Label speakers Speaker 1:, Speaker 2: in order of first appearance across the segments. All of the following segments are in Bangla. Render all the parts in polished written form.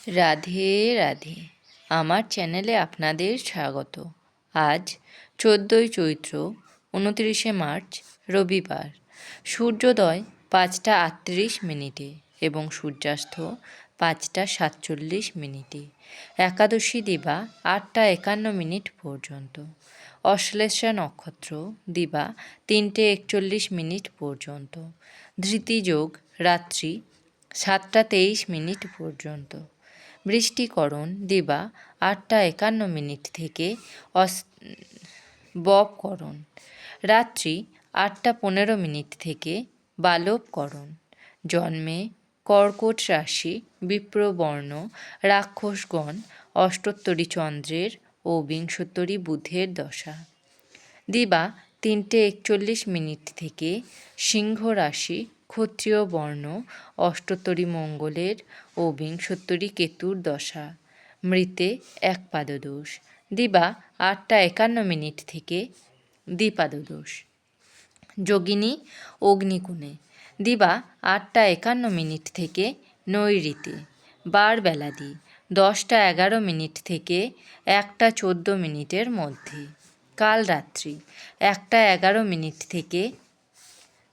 Speaker 1: রাধে রাধে। আমার চ্যানেলে আপনাদের স্বাগত। আজ 14ই চৈত্র, 29শে মার্চ, রবিবার। সূর্যোদয় 5টা 38 এবং সূর্যাস্ত 5টা 47 একাদশী দিবা 8টা 51 পর্যন্ত। অশ্লেষা নক্ষত্র দিবা 3টে 41 পর্যন্ত। ধৃতিযোগ রাত্রি 7টা 23 পর্যন্ত। বৃষ্টিকরণ দিবা 8টা 51 থেকে ববকরণ রাত্রি 8টা 15 থেকে বালবকরণ। জন্মে কর্কট রাশি, বিপ্রবর্ণ, রাক্ষসগণ, অষ্টোত্তরী চন্দ্রের ও বিংশোত্তরী বুধের দশা। দিবা 3টে 41 থেকে সিংহ রাশি, ক্ষত্রিয় বর্ণ, অষ্টোত্তরী মঙ্গলের ও বিংশোত্তরী কেতুর দশা। মৃতে একপাদদোষ। দিবা 8টা 51 থেকে দ্বিপাদদোষ। যোগিনী অগ্নিকোণে দিবা 8টা 51 থেকে নৈঋতে। বারবেলাদি 10টা 11 থেকে 1টা 14 মধ্যে। কাল রাত্রি 1টা 11 থেকে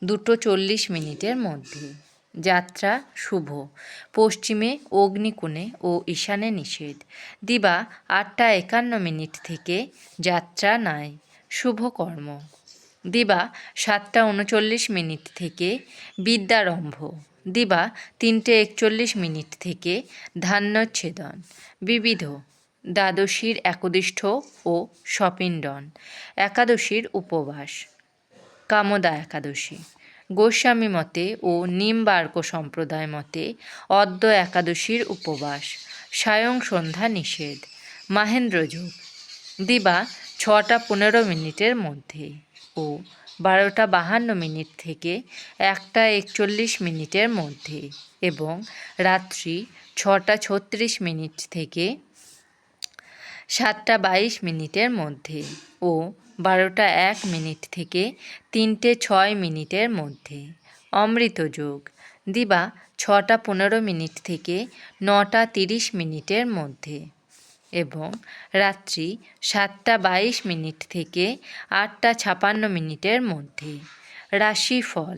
Speaker 1: 2টো 40 মধ্যে। যাত্রা শুভ। পশ্চিমে অগ্নিকোণে ও ঈশানে নিষেধ। দিবা 8টা 51 থেকে যাত্রা নাই। শুভকর্ম। দিবা 7টা 39 থেকে বিদ্যারম্ভ। দিবা 3টে 41 থেকে ধান্যচ্ছেদন। বিবিধ। দ্বাদশীর একদিষ্ঠ ও সপিণ্ডন। একাদশীর উপবাস। কামদা একাদশী। গোস্বামী মতে ও নিম্বার্ক সম্প্রদায় মতে অদ্য একাদশীর উপবাস। সায়ং সন্ধ্যা নিষেধ। মাহেন্দ্রযোগ দিবা 6টা 15 মধ্যে ও 12টা 52 থেকে 1টা 41 মধ্যে এবং রাত্রি 6টা 36 থেকে 7টা 22 মধ্যে ও 12টা 1 থেকে 3টে 6 মধ্যে। অমৃতযোগ দিবা 6টা 15 থেকে 9টা 30 মধ্যে এবং রাত্রি 7টা 22 থেকে 8টা 56 মধ্যে। রাশিফল।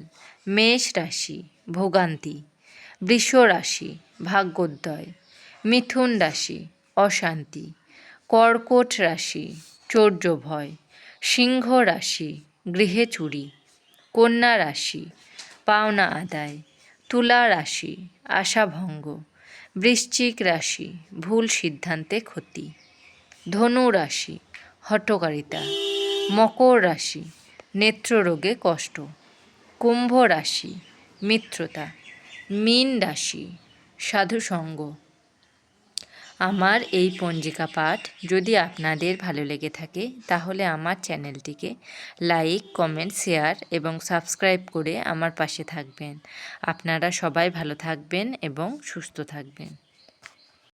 Speaker 1: মেষ রাশি ভোগান্তি, বৃষ রাশি ভাগ্যোদয়, মিথুন রাশি অশান্তি, কর্কট রাশি চৌর্যভয়, সিংহ রাশি গৃহে চুরি, কন্যা রাশি পাওনা আদায়, তুলা রাশি আশাভঙ্গ, বৃশ্চিক রাশি ভুল সিদ্ধান্তে ক্ষতি, ধনু রাশি হঠকারিতা, মকর রাশি নেত্ররোগে কষ্ট, কুম্ভ রাশি মিত্রতা, মীন রাশি সাধুসঙ্গ। আমার এই পঞ্জিকা পাঠ যদি আপনাদের ভালো লেগে থাকে তাহলে আমার চ্যানেলটিকে লাইক, কমেন্ট, শেয়ার এবং সাবস্ক্রাইব করে আমার পাশে থাকবেন। আপনারা সবাই ভালো থাকবেন এবং সুস্থ থাকবেন।